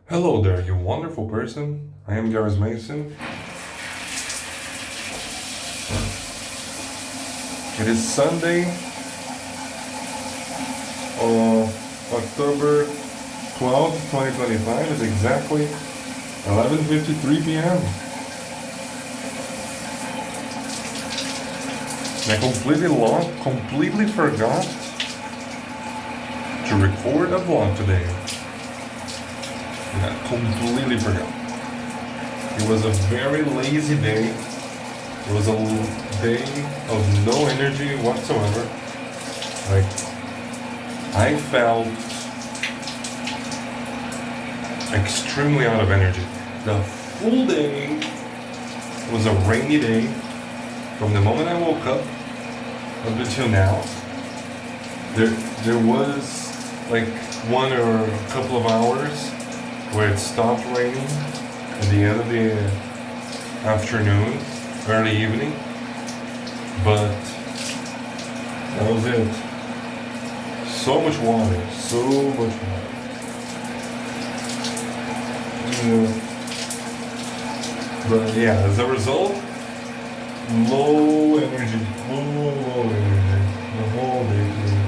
Hello there, you wonderful person. I am Gareth Mason. It is Sunday, October 12th, 2025. It's exactly 11:53 p.m. And I completely forgot to record a vlog today. Yeah, completely forgot. It was a very lazy day. It was a day of no energy whatsoever. Like, I felt extremely out of energy. The full day was a rainy day. From the moment I woke up until now, there was like one or a couple of hours where it stopped raining at the end of the afternoon, early evening, but that was it. So much water, so much water. Yeah. But yeah, as a result, low energy the whole day today.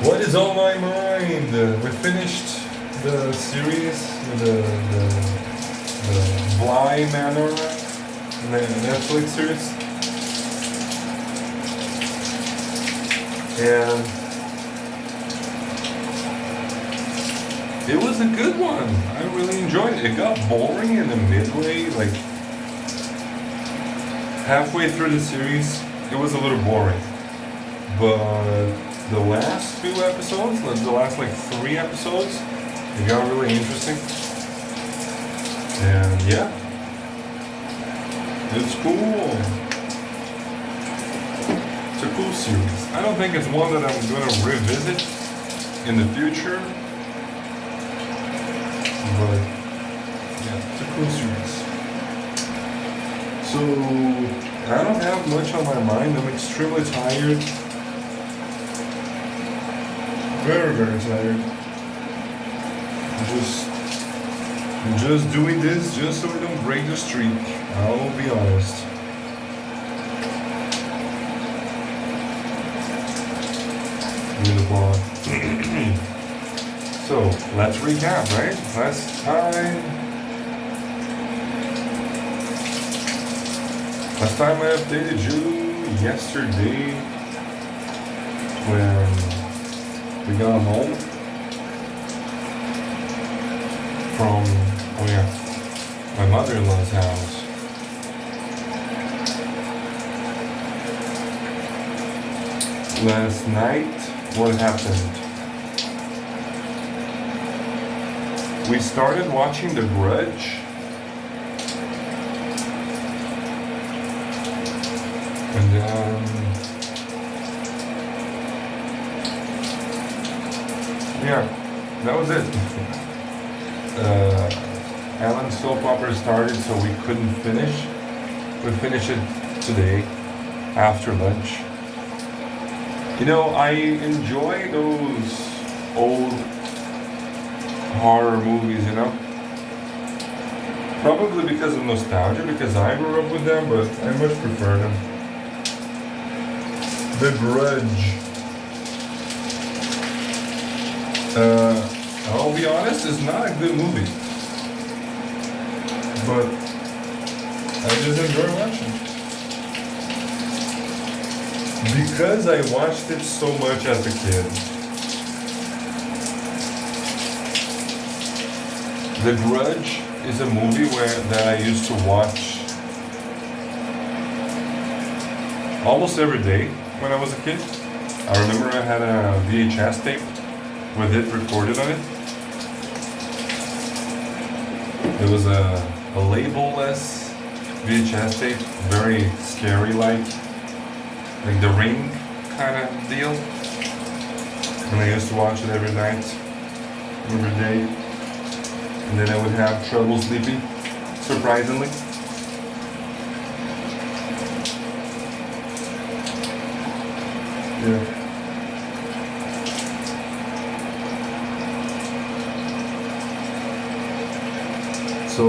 What is on my mind? We finished the series, the Manor, the Netflix series, and it was a good one. I really enjoyed it. It got boring in the midway, like halfway through the series, it was a little boring, but the last few episodes, like the last like 3 episodes, it got really interesting. And yeah, it's cool. It's a cool series. I don't think it's one that I'm going to revisit in the future. But yeah, it's a cool series. So I don't have much on my mind. I'm extremely tired. Very, very tired. I'm just doing this just so we don't break the streak. I'll be honest. Do the vlog. So let's recap, right? Last time I updated you yesterday when we got home from, my mother-in-law's house. Last night, what happened? We started watching The Grudge. And yeah, that was it. Alan's soap opera started, so we couldn't finish. We finished it today after lunch. You know, I enjoy those old horror movies, you know? Probably because of nostalgia, because I grew up with them, but I much prefer them. The Grudge. I'll be honest, it's not a good movie. But I just enjoy watching it. Because I watched it so much as a kid. The Grudge is a movie that I used to watch almost every day when I was a kid. I remember I had a VHS tape with it recorded on it. It was a label-less VHS tape, very scary like The Ring kind of deal. And I used to watch it every night, every day. And then I would have trouble sleeping, surprisingly. Yeah. So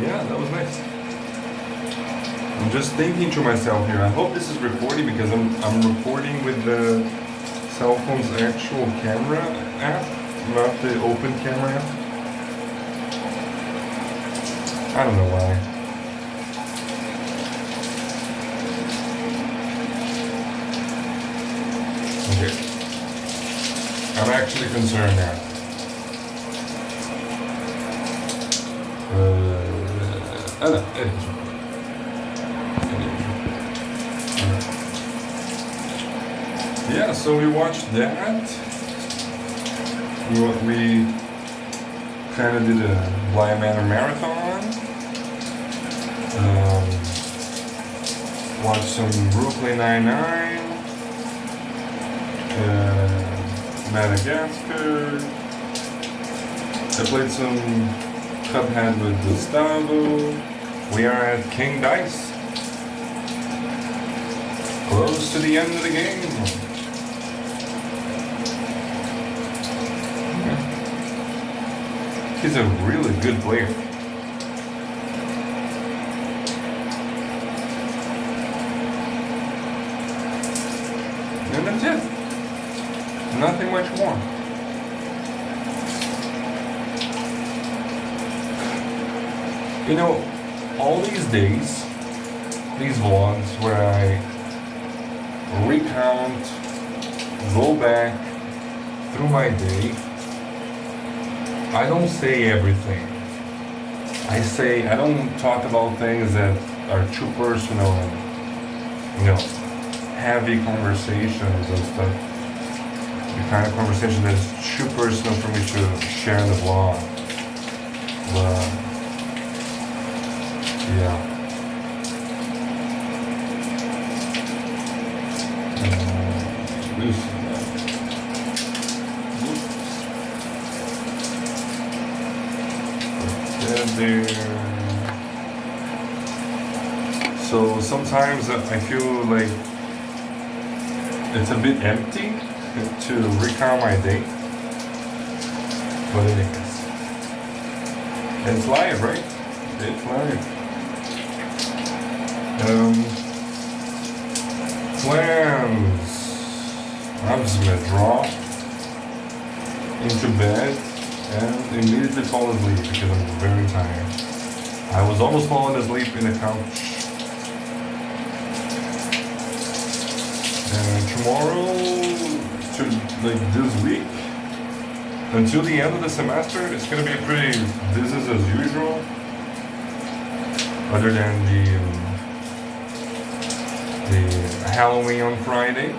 yeah, that was nice. I'm just thinking to myself here. I hope this is recording because I'm recording with the cell phone's actual camera app, not the open camera app. I don't know why. Okay. I'm actually concerned now. No, it is. Yeah, so we watched that. We kind of did a Manor marathon. Watched some Brooklyn Nine-Nine. Madagascar. I played some Cuphead with Gustavo. We are at King Dice. Close to the end of the game. He's a really good player. And that's it. Nothing much more. You know, all these days, these vlogs where I recount, go back through my day, I don't say everything. I don't talk about things that are too personal and, heavy conversations and stuff. The kind of conversation that is too personal for me to share in the vlog. But, yeah. There. So sometimes I feel like it's a bit empty to recount my day, but it is. It's live, right? It's live. Plans. I'm just gonna drop into bed and immediately fall asleep because I'm very tired. I was almost falling asleep in the couch. And tomorrow, this week, until the end of the semester, it's gonna be pretty business as usual. Other than the Halloween on Friday.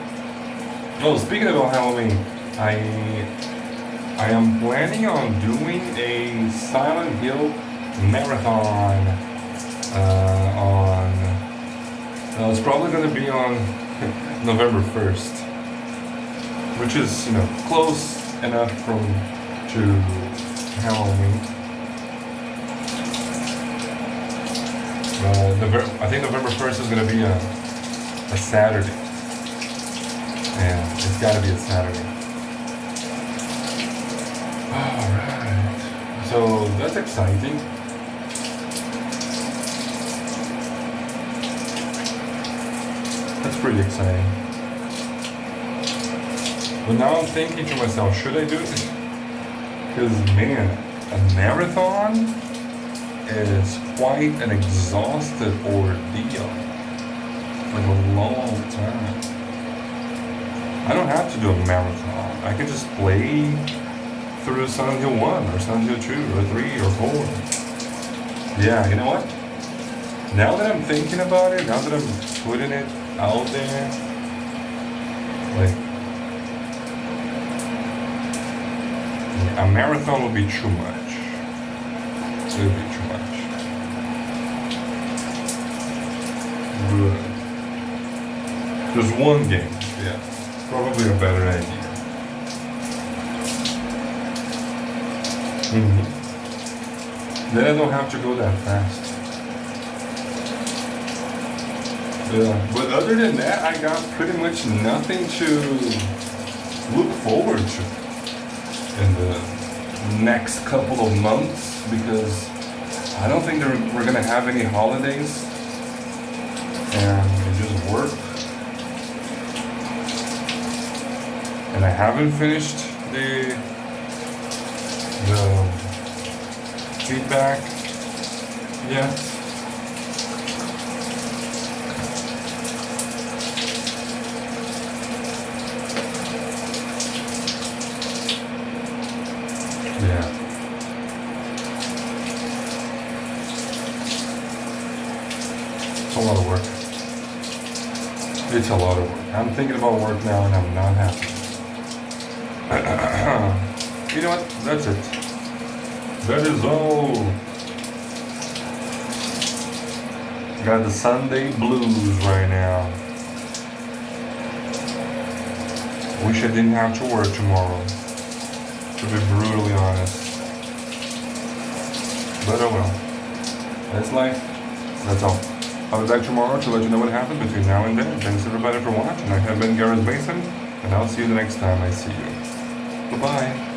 Oh, speaking about Halloween, I am planning on doing a Silent Hill marathon it's probably going to be on November 1st, which is, close enough to Halloween. I think November 1st is going to be a Saturday, and it's got to be a Saturday. Alright, so that's exciting. That's pretty exciting. But now I'm thinking to myself, should I do it? Because man, a marathon is quite an exhaustive ordeal. Like a long time. I don't have to do a marathon. I can just play through Silent Hill 1 or Silent Hill 2 or 3 or 4. Yeah, you know what? Now that I'm thinking about it, now that I'm putting it out there, a marathon would be too much. It would be too much. Good. Just one game, yeah. Probably a better idea. Then I don't have to go that fast. Yeah, but other than that, I got pretty much nothing to look forward to in the next couple of months because I don't think we're gonna have any holidays, and it just work. And I haven't finished the feedback yet. Yeah. It's a lot of work. It's a lot of work. I'm thinking about work now and I'm not happy. You know what? That's it. That is all. Got the Sunday blues right now. Wish I didn't have to work tomorrow. To be brutally honest. But oh well. That's life. That's all. I'll be back tomorrow to let you know what happened between now and then. Thanks everybody for watching. I have been Gareth Mason, and I'll see you the next time I see you. Bye-bye.